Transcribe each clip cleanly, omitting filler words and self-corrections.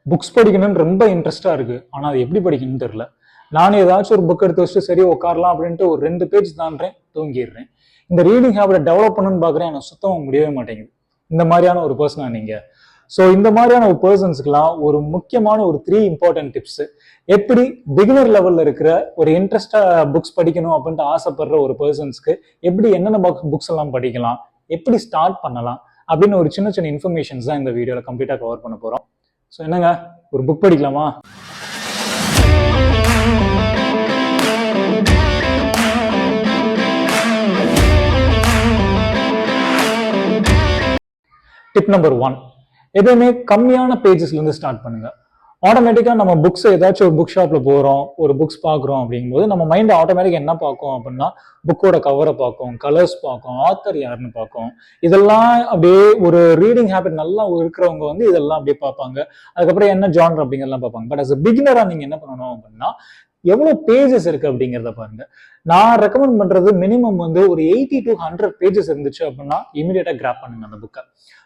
Books படிக்கணும்னு ரொம்ப இன்ட்ரெஸ்டா இருக்கு, ஆனா அது எப்படி படிக்கணும்னு தெரியல. நானே ஏதாச்சும் ஒரு புக் எடுத்து வச்சுட்டு சரி உட்காரலாம் அப்படின்ட்டு ஒரு 2 பேஜ் தாண்டேன், தூங்கிடுறேன். இந்த ரீடிங் ஹேபிட்டை டெவலப் பண்ணணும்னு பாக்குறேன், எனக்கு சுத்தமா முடியவே மாட்டேங்குது. இந்த மாதிரியான ஒரு பர்சனா நீங்க? ஸோ இந்த மாதிரியான ஒரு பர்சன்ஸ்க்குலாம் ஒரு முக்கியமான ஒரு 3 இம்பார்ட்டன்ட் டிப்ஸ், எப்படி பிகினர் லெவல்ல இருக்கிற ஒரு இன்ட்ரெஸ்டா புக்ஸ் படிக்கணும் அப்படின்ட்டு ஆசைப்படுற ஒரு பர்சன்ஸ்க்கு எப்படி என்னென்ன புக்ஸ் எல்லாம் படிக்கலாம், எப்படி ஸ்டார்ட் பண்ணலாம் அப்படின்னு ஒரு சின்ன சின்ன இன்ஃபர்மேஷன்ஸ் தான் இந்த வீடியோல கம்ப்ளீட்டா கவர் பண்ண போறோம். ஸோ என்னங்க, ஒரு புக் படிக்கலாமா? டிப் நம்பர் 1, எப்பவுமே கம்மியான பேஜஸ்ல இருந்து ஸ்டார்ட் பண்ணுங்க. ஆட்டோமேட்டிக்கா நம்ம புக்ஸ் ஏதாச்சும் ஒரு புக் ஷாப்ல போறோம், ஒரு புக்ஸ் பாக்குறோம் அப்படிங்கும்போது நம்ம மைண்ட் ஆட்டோமேட்டிக் என்ன பார்க்கும் அப்படின்னா, புக்கோட கவரை பார்க்கும், கலர்ஸ் பார்க்கும், ஆத்தர் யாருன்னு பார்க்கும். இதெல்லாம் அப்படியே ஒரு ரீடிங் ஹேபிட் நல்லா இருக்கிறவங்க வந்து இதெல்லாம் அப்படியே பார்ப்பாங்க. அதுக்கப்புறம் என்ன ஜானர் அப்படிங்கிறதெல்லாம் பார்ப்பாங்க. பட் அஸ் பிகினரா நீங்க என்ன பண்ணணும் அப்படின்னா, எவ்வளவு பேஜஸ் இருக்கு அப்படிங்கிறத பாருங்க. நான் ரெக்கமெண்ட் பண்றது மினிமம் வந்து ஒரு 80 to 100 பேஜஸ் இருந்துச்சு அப்படின்னா இமீடியட்டா கிராப் பண்ணுங்க அந்த புக்கை.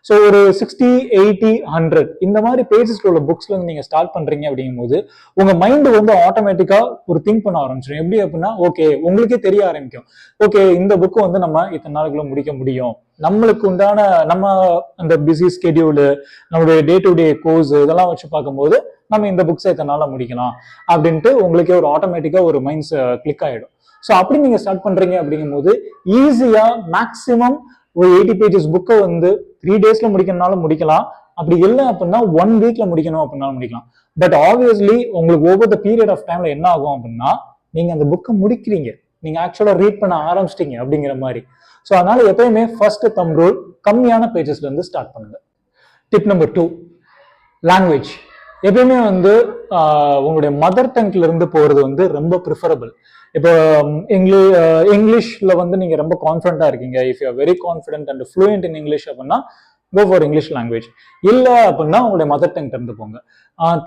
ஸோ ஒரு 60, 80, 100 இந்த மாதிரி பேஜஸ்ல உள்ள புக்ஸ்ல இருந்து நீங்க ஸ்டார்ட் பண்றீங்க அப்படிங்கும் போது உங்க மைண்ட் வந்து ஆட்டோமேட்டிக்கா ஒரு திங்க் பண்ண ஆரம்பிச்சிடும். எப்படி அப்படின்னா, ஓகே உங்களுக்கே தெரிய ஆரம்பிக்கும், ஓகே இந்த புக்கு வந்து நம்ம இத்தனை நாளுக்குள்ள முடிக்க முடியும், நம்மளுக்கு உண்டான நம்ம அந்த பிஸி ஸ்கெடியூலு, நம்மளுடைய டே டு டே கோர்ஸ் இதெல்லாம் வச்சு பார்க்கும்போது நம்ம இந்த புக்ஸை இத்தனை நாள முடிக்கலாம் அப்படின்ட்டு உங்களுக்கே ஒரு ஆட்டோமேட்டிக்கா ஒரு மைண்ட்ஸ் கிளிக் ஆயிடும். ஸோ அப்படி நீங்க ஸ்டார்ட் பண்றீங்க அப்படிங்கும் போது ஈஸியா மேக்சிமம் ஒரு 80 பேஜஸ் புக்கை வந்து 3 daysல முடிக்கணும்னாலும் முடிக்கலாம். அப்படி இல்லை அப்படின்னா 1 weekல முடிக்கணும் அப்படின்னாலும் முடிக்கலாம். பட் ஆப்வியஸ்லி உங்களுக்கு ஓவர் த பீரியட் ஆஃப் டைம்ல என்ன ஆகும் அப்படின்னா, நீங்க அந்த புக்கை முடிக்கிறீங்க, நீங்க ஆக்சுவலா ரீட் பண்ண ஆரம்பிச்சிட்டீங்க அப்படிங்கிற மாதிரி. ஸோ அதனால எப்பயுமே ஃபர்ஸ்ட் தம் ரூல், கம்மியான பேஜஸ்ல இருந்து ஸ்டார்ட் பண்ணுங்க. Tip number 2, language. எப்பயுமே வந்து உங்களுடைய மதர் டங்க்ல இருந்து போறது வந்து ரொம்ப ப்ரிஃபரபிள். இப்போ இங்கிலீஷ்ல வந்து நீங்க ரொம்ப கான்ஃபிடண்டா இருக்கீங்க, if you are very confident and fluent in English அப்படின்னா கோ ஃபார் இங்கிலீஷ் லாங்குவேஜ். இல்லை அப்படின்னா உங்களுடைய மதர் டங் இருந்து போங்க.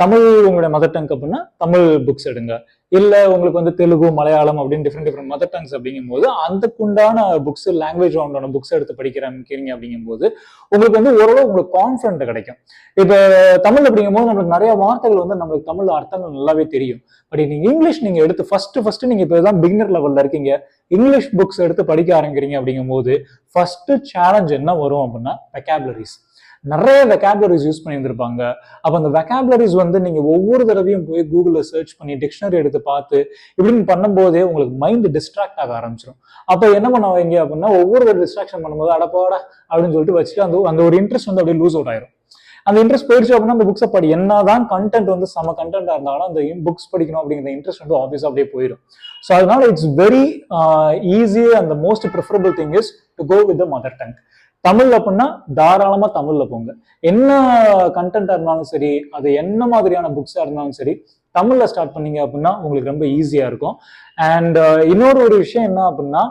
தமிழ் உங்களுடைய மதர் டங் அப்படின்னா தமிழ் புக்ஸ் எடுங்க. இல்லை உங்களுக்கு வந்து தெலுங்கு, மலையாளம் அப்படின்னு டிஃப்ரெண்ட் மதர் டங்ஸ் அப்படிங்கும் போது அதுக்குண்டான புக்ஸ், லாங்குவேஜ் ரவுண்டான புக்ஸ் எடுத்து படிக்கிறீங்க அப்படிங்கும் போது உங்களுக்கு வந்து ஓரளவு உங்களுக்கு கான்ஃபிடென்ட் கிடைக்கும். இப்போ தமிழ் அப்படிங்கும் போது நம்மளுக்கு நிறைய வார்த்தைகள் வந்து நம்மளுக்கு தமிழ் அர்த்தங்கள் நல்லாவே தெரியும். பட் நீங்க இங்கிலீஷ் நீங்க எடுத்து ஃபர்ஸ்ட் நீங்க இப்பதான் பிகினர் லெவல்ல இருக்கீங்க, இங்கிலீஷ் புக்ஸ் எடுத்து படிக்க ஆரம்பிக்கிறீங்க அப்படிங்கும் போது ஃபர்ஸ்ட் சேலஞ்ச் என்ன வரும் அப்படின்னா வெக்காபுலரிஸ். நிறைய வெக்காபுலரிஸ் யூஸ் பண்ணியிருந்திருப்பாங்க. அப்ப அந்த வெக்காபுலரிஸ் வந்து நீங்க ஒவ்வொரு தடவையும் போய் கூகுள்ல சர்ச் பண்ணி டிக்ஷனரி எடுத்து பார்த்து இப்படின்னு பண்ணும்போதே உங்களுக்கு மைண்ட் டிஸ்ட்ராக்ட் ஆக ஆரம்பிச்சிடும். அப்ப என்ன பண்ணுவாங்க அப்படின்னா, ஒவ்வொரு டிஸ்ட்ராக்ஷன் பண்ணும்போது அடப்பாடா அப்படின்னு சொல்லிட்டு வச்சுட்டு அந்த ஒரு இன்ட்ரெஸ்ட் வந்து அப்படியே லூஸ் அவுட் ஆயிரும். அந்த இன்ட்ரெஸ்ட் போயிடுச்சு அப்படின்னா அந்த புக்ஸை படி, என்னதான் கண்டென்ட் வந்து செம கண்டென்ட்டா இருந்தாலும் அந்த புக்ஸ் படிக்கணும் அப்படிங்கிற இன்ட்ரெஸ்ட் வந்து ஆப்வியஸா அப்படியே போயிடும். ஸோ அதனால it's very easy and the most preferable thing is to go with the mother tongue. Tamil அப்படின்னா தாராளமா தமிழ்ல போங்க. என்ன கண்டென்ட்டா இருந்தாலும் சரி, அது என்ன மாதிரியான புக்ஸா இருந்தாலும் சரி, தமிழ்ல ஸ்டார்ட் பண்ணீங்க அப்படின்னா உங்களுக்கு ரொம்ப ஈஸியா இருக்கும். அண்ட் இன்னொரு ஒரு விஷயம் என்ன அப்படின்னா,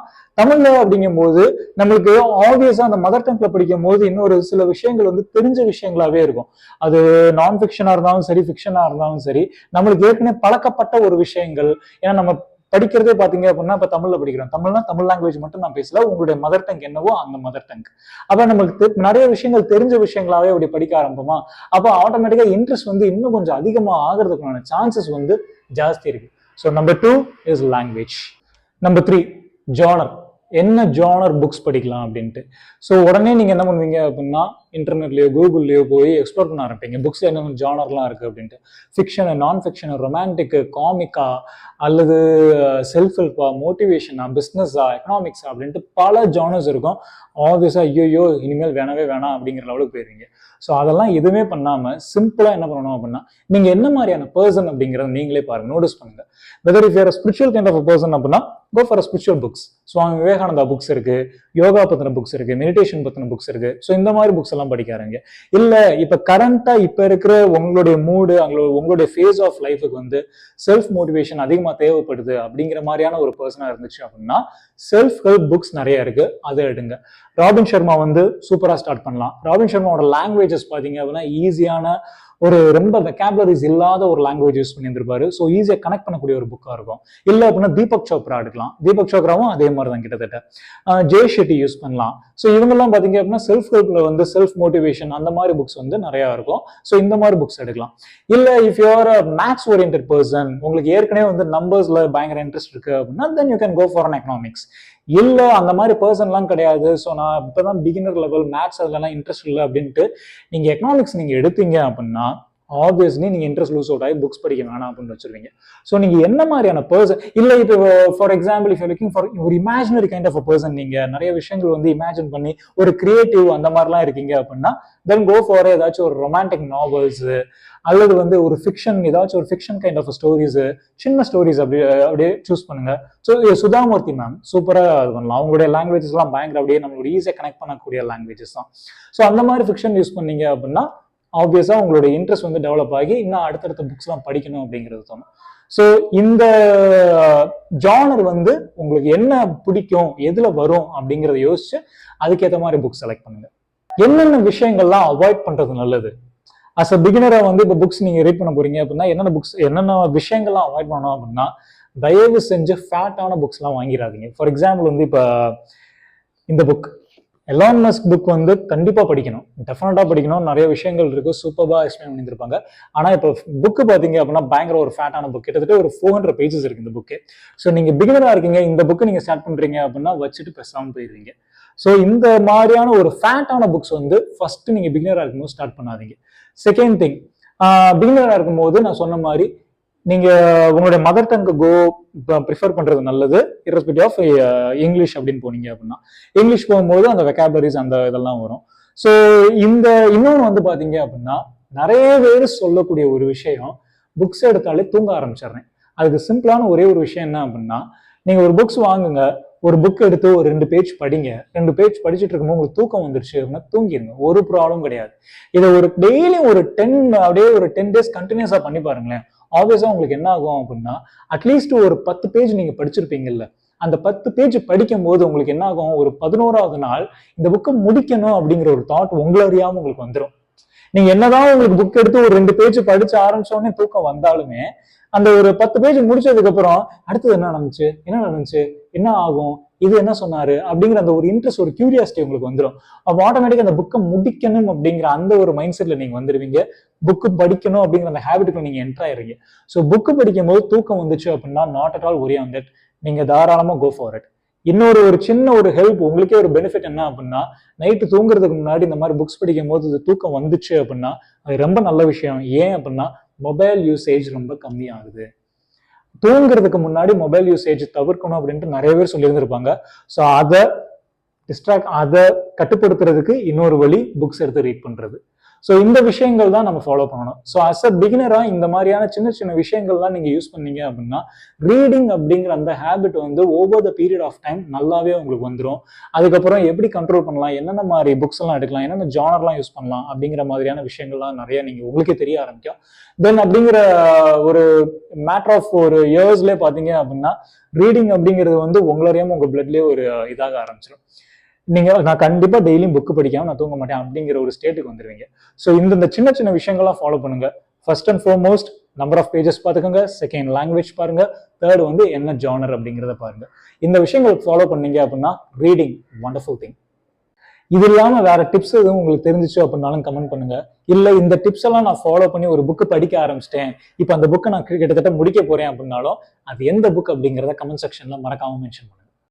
தமிழ்ல அப்படிங்கும் போது நம்மளுக்கு ஆப்வியஸா அந்த மதர் டங்க்ல படிக்கும் போது இன்னொரு சில விஷயங்கள் வந்து தெரிஞ்ச விஷயங்களாவே இருக்கும். அது நான் ஃபிக்ஷனா இருந்தாலும் சரி, ஃபிக்ஷனா இருந்தாலும் சரி, நம்மளுக்கு ஏற்கனவே பழக்கப்பட்ட ஒரு விஷயங்கள். ஏன்னா நம்ம படிக்கிறதே பாத்தீங்க அப்படின்னா இப்ப தமிழ்ல படிக்கிறோம், தமிழ்னா தமிழ் லாங்குவேஜ் மட்டும் நான் பேசல, உங்களுடைய மதர் டங் என்னவோ அந்த மதர் டங். அப்ப நம்மளுக்கு நிறைய விஷயங்கள் தெரிஞ்ச விஷயங்களாவே அப்படி படிக்க ஆரம்பிப்போமா, அப்போ ஆட்டோமேட்டிக்கா இன்ட்ரெஸ்ட் வந்து இன்னும் கொஞ்சம் அதிகமா ஆகிறதுக்கான சான்சஸ் வந்து ஜாஸ்தி இருக்கு. So number 2 is language. Number 3, genre. என்ன ஜானர் புக்ஸ் படிக்கலாம் அப்படின்ட்டு. ஸோ உடனே நீங்க என்ன பண்ணுவீங்க அப்படின்னா, இன்டர்நெட்லயோ கூகுள்லயோ போய் எக்ஸ்ப்ளோர் பண்ண ஆரம்பிப்பீங்க புக்ஸ் என்னென்ன ஜானர்லாம் இருக்கு அப்படின்ட்டு. ஃபிக்ஷனு, நான் ஃபிக்ஷனு, ரொமான்டிக்கு, காமிக்கா, அல்லது செல்ஃப் ஹெல்ப்பா, மோட்டிவேஷனா, பிஸ்னஸா, எக்கனாமிக்ஸா அப்படின்ட்டு பல ஜானர்ஸ் இருக்கும். ஆப்வியஸா ஐயோ இனிமேல் வேணவே வேணாம் அப்படிங்கிற லெவலுக்கு போயிருவீங்க. ஸோ அதெல்லாம் எதுவுமே பண்ணாம சிம்பிளா என்ன பண்ணணும் அப்படின்னா, நீங்க என்ன மாதிரியான பர்சன் அப்படிங்கிறத நீங்களே பாருங்க, நோட்டீஸ் பண்ணுங்க. Whether if your spiritual kind of person அப்படின்னா go for spiritual books. Swami Vivekananda books இருக்கு, யோகா பத்தின புக்ஸ் இருக்கு, மெடிடேஷன் பத்தின புக்ஸ் இருக்கு. ஸோ இந்த மாதிரி புக்ஸ் எல்லாம் படிக்காருங்க. இல்ல இப்ப கரண்டா இப்ப இருக்கிற உங்களுடைய மூடு, உங்களுடைய ஃபேஸ் ஆஃப் லைஃபுக்கு வந்து செல்ஃப் மோட்டிவேஷன் அதிகமா தேவைப்படுது அப்படிங்கிற மாதிரியான ஒரு பர்சனா இருந்துச்சு அப்படின்னா செல்ஃப் ஹெல்ப் புக்ஸ் நிறைய இருக்கு, அதை எடுங்க. ராபின் சர்மா வந்து சூப்பரா ஸ்டார்ட் பண்ணலாம். ராபின் சர்மாவோட லாங்குவேஜஸ் பாத்தீங்க அப்படின்னா ஈஸியான ஒரு ரொம்ப வெக்காபுலரிஸ் இல்லாத ஒரு லாங்குவேஜ் யூஸ் பண்ணியிருந்திருப்பாரு. ஸோ ஈஸியாக கனெக்ட் பண்ணக்கூடிய ஒரு புக்காக இருக்கும். இல்லை அப்படின்னா தீபக் சோப்ரா எடுக்கலாம். தீபக் சோப்ராவும் அதே மாதிரி தான் கிட்டத்தட்ட. ஜெய் ஷெட்டி யூஸ் பண்ணலாம். ஸோ இவங்கெல்லாம் பார்த்தீங்க அப்படின்னா செல்ஃப் ஹெல்ப்ல வந்து செல்ஃப் மோட்டிவேஷன் அந்த மாதிரி புக்ஸ் வந்து நிறையா இருக்கும். ஸோ இந்த மாதிரி புக்ஸ் எடுக்கலாம். இல்லை if you are a maths oriented person, உங்களுக்கு ஏற்கனவே வந்து நம்பர்ஸ்ல பயங்கர இன்ட்ரெஸ்ட் இருக்கு அப்படின்னா then you can go for an economics. இல்லை அந்த மாதிரி பர்சன்லாம் கிடையாது, ஸோ நான் இப்போதான் பிகினர் லெவல் மேத்ஸ் அதெல்லாம் இன்ட்ரெஸ்ட் இல்லை அப்படின்ட்டு நீங்கள் எக்கனாமிக்ஸ் நீங்கள் எடுத்தீங்க அப்படின்னா ஆப்வியஸ்லி நீங்கள் இன்ட்ரெஸ்ட் லூஸ் அவுட் ஆகி புக்ஸ் படிக்க வேணாம் அப்படின்னு வச்சிருவீங்க. ஸோ நீங்கள் என்ன மாதிரியான பர்சன், இல்லை இப்போ for example if you looking for ஒரு imaginary kind of a person, நீங்கள் நிறைய விஷயங்கள் வந்து இமேஜின் பண்ணி ஒரு கிரியேட்டிவ் அந்த மாதிரிலாம் இருக்கீங்க அப்படின்னா தென் கோ ஃபார் ஏதாச்சும் ஒரு ரொமான்டிக் நாவல்ஸ் அல்லது வந்து ஒரு ஃபிக்ஷன், ஏதாச்சும் ஒரு ஃபிக்ஷன் கைண்ட் ஆஃப் ஸ்டோரிஸ், சின்ன ஸ்டோரிஸ் அப்படியே சூஸ் பண்ணுங்க. ஸோ சுதாமூர்த்தி மேம் சூப்பராக இது பண்ணலாம். அவங்களுடைய லாங்குவேஜஸ்லாம் பயங்கர அப்படியே நம்மளோட ஈஸியாக கனெக்ட் பண்ணக்கூடிய லாங்குவேஜஸ் தான். ஸோ அந்த மாதிரி ஃபிக்ஷன் யூஸ் பண்ணீங்க அப்படின்னா ஆப்வியஸா உங்களுடைய இன்ட்ரெஸ்ட் வந்து டெவலப் ஆகி இன்னும் அடுத்தடுத்த புக்ஸ்லாம் படிக்கணும் அப்படிங்கிறது தோணும். ஸோ இந்த ஜானர் வந்து உங்களுக்கு என்ன பிடிக்கும், எதுல வரும் அப்படிங்கிறத யோசிச்சு அதுக்கேற்ற மாதிரி புக் செலக்ட் பண்ணுங்க. என்னென்ன விஷயங்கள்லாம் அவாய்ட் பண்றது நல்லது? அஸ் அ பிகினரா வந்து இப்போ புக்ஸ் நீங்க ரீட் பண்ண போறீங்க அப்படின்னா என்னென்ன விஷயங்கள்லாம் அவாய்ட் பண்ணணும் அப்படின்னா, தயவு செஞ்சு ஃபேட்டான புக்ஸ்லாம் வாங்கிடாதீங்க. ஃபார் எக்ஸாம்பிள் வந்து இப்போ இந்த புக் எலான் மஸ்க் புக் வந்து கண்டிப்பா படிக்கணும், டெஃபினட்டா படிக்கணும். நிறைய விஷயங்கள் இருக்கு, சூப்பரா எக்ஸ்பிளைன் பண்ணியிருப்பாங்க. ஆனா இப்போ புக்கு பாத்தீங்க அப்படின்னா பயங்கர ஒரு ஃபேட்டான புக், கிட்டத்தட்ட ஒரு 400 பேஜஸ் இருக்கு இந்த புக்கு. ஸோ நீங்க பிகினரா இருக்கீங்க, இந்த புக்கு நீங்க ஸ்டார்ட் பண்றீங்க அப்படின்னா வச்சுட்டு பேசாம போயிருவீங்க. ஸோ இந்த மாதிரியான ஒரு ஃபேட்டான புக்ஸ் வந்து ஃபர்ஸ்ட் நீங்க பிகினரா இருக்கும்போது ஸ்டார்ட் பண்ணாதீங்க. செகண்ட் திங், பிகினரா இருக்கும்போது நான் சொன்ன மாதிரி நீங்க உங்களுடைய மதர் டங்கு ப்ரிஃபர் பண்றது நல்லது. இரஸ்பெக்டிவ் ஆஃப் இங்கிலீஷ் அப்படின்னு போனீங்க அப்படின்னா இங்கிலீஷ் போகும்போது அந்த வெக்காபுலரிஸ் அந்த இதெல்லாம் வரும். ஸோ இன்னொன்று வந்து பாத்தீங்க அப்படின்னா நிறைய பேர் சொல்லக்கூடிய ஒரு விஷயம், புக்ஸ் எடுத்தாலே தூங்க ஆரம்பிச்சிடுறேன். அதுக்கு சிம்பிளான ஒரே ஒரு விஷயம் என்ன அப்படின்னா, நீங்க ஒரு புக்ஸ் வாங்குங்க, ஒரு புக் எடுத்து ஒரு 2 பேஜ் படிங்க. 2 பேஜ் படிச்சுட்டு இருக்கும்போது உங்களுக்கு தூக்கம் வந்துருச்சு அப்படின்னா தூங்கிடுங்க, ஒரு ப்ராப்ளம் கிடையாது. இதை ஒரு டெய்லியும் ஒரு 10 டேஸ் கண்டினியூஸா பண்ணி பாருங்களேன். ஆப்வியஸா உங்களுக்கு என்ன ஆகும் அப்படின்னா அட்லீஸ்ட் ஒரு 10 பேஜ் நீங்க படிச்சிருப்பீங்கல்ல, அந்த 10 பேஜ் படிக்கும் போது உங்களுக்கு என்ன ஆகும், ஒரு 11வது நாள் இந்த புக்கை முடிக்கணும் அப்படிங்கிற ஒரு தாட் உங்களை அறியாம உங்களுக்கு வந்துடும். நீங்க என்னதான் உங்களுக்கு புக் எடுத்து ஒரு 2 பேஜ் படிச்சு ஆரம்பிச்சோடனே தூக்கம் வந்தாலுமே அந்த ஒரு 10 பேஜ் முடிச்சதுக்கு அப்புறம் அடுத்தது என்ன நடந்துச்சு, என்ன ஆகும், இது என்ன சொன்னாரு அப்படிங்கிற அந்த ஒரு இன்ட்ரெஸ்ட், ஒரு கியூரியாசிட்டி உங்களுக்கு வந்துடும். அப்போ ஆட்டோமேட்டிக்கா அந்த புக்கை முடிக்கணும் அப்படிங்கிற அந்த ஒரு மைண்ட் செட்ல நீங்க வந்துருவீங்க. புக்கு படிக்கணும் அப்படிங்கிற அந்த ஹேபிட்டுக்கு நீங்க என்டர் ஆயிருங்க. ஸோ புக்கு படிக்கும் போது தூக்கம் வந்துச்சு அப்படின்னா not at all worry on that, நீங்க தாராளமா கோ ஃபார் இட். இன்னொரு சின்ன ஒரு ஹெல்ப், உங்களுக்கே ஒரு பெனிஃபிட் என்ன அப்படின்னா, நைட்டு தூங்குறதுக்கு முன்னாடி இந்த மாதிரி புக்ஸ் படிக்கும் போது தூக்கம் வந்துச்சு அப்படின்னா அது ரொம்ப நல்ல விஷயம். ஏன் அப்படின்னா மொபைல் யூசேஜ் ரொம்ப கம்மியாகுது. தூங்குறதுக்கு முன்னாடி மொபைல் யூசேஜ் தவிர்க்கணும் அப்படின்ட்டு நிறைய பேர் சொல்லியிருந்திருப்பாங்க. ஸோ அதை கட்டுப்படுத்துறதுக்கு இன்னொரு வழி புக்ஸ் எடுத்து ரீட் பண்றது. ஸோ இந்த விஷயங்கள் தான் நம்ம ஃபாலோ பண்ணணும். ஸோ அஸ் அ பிகினரா இந்த மாதிரியான சின்ன சின்ன விஷயங்கள்லாம் நீங்க யூஸ் பண்ணீங்க அப்படின்னா ரீடிங் அப்படிங்கிற அந்த ஹேபிட் வந்து over the period of time நல்லாவே உங்களுக்கு வந்துடும். அதுக்கப்புறம் எப்படி கண்ட்ரோல் பண்ணலாம், என்னென்ன மாதிரி புக்ஸ் எல்லாம் எடுக்கலாம், என்னென்ன ஜானர்லாம் யூஸ் பண்ணலாம் அப்படிங்கிற மாதிரியான விஷயங்கள்லாம் நிறைய நீங்க உங்களுக்கே தெரிய ஆரம்பிக்கும். தென் அப்படிங்கிற ஒரு மேட்டர் ஆஃப் ஒரு இயர்ஸ்லேயே பார்த்தீங்க அப்படின்னா ரீடிங் அப்படிங்கிறது வந்து உங்களறியாம உங்க பிளட்லேயே ஒரு இதாக ஆரம்பிச்சிடும். நான் கண்டிப்பா டெய்லியும் புக்கு படிக்காம நான் தூங்க மாட்டேன் அப்படிங்கிற ஒரு ஸ்டேட்டுக்கு வந்துருவீங்க. ஸோ இந்த சின்ன சின்ன விஷயங்கள்லாம் ஃபாலோ பண்ணுங்க. First and foremost number of pages பார்த்துக்கோங்க, செகண்ட் லாங்குவேஜ் பாருங்க, தேர்ட் வந்து என்ன ஜானர் அப்படிங்கிறத பாருங்க. இந்த விஷயங்கள் ஃபாலோ பண்ணீங்க அப்படின்னா ரீடிங் வண்டர்ஃபுல் திங். இது இல்லாம வேற டிப்ஸ் எதுவும் உங்களுக்கு தெரிஞ்சிச்சு அப்படின்னாலும் கமெண்ட் பண்ணுங்க. இல்ல இந்த டிப்ஸ் எல்லாம் நான் ஃபாலோ பண்ணி ஒரு புக்கு படிக்க ஆரம்பிச்சிட்டேன், இப்போ அந்த புக்கை நான் கிட்டத்தட்ட முடிக்க போறேன் அப்படின்னாலும் அது எந்த புக் அப்படிங்கிறத கமெண்ட் செக்ஷன்ல மறக்காம மென்ஷன் பண்ணுங்க.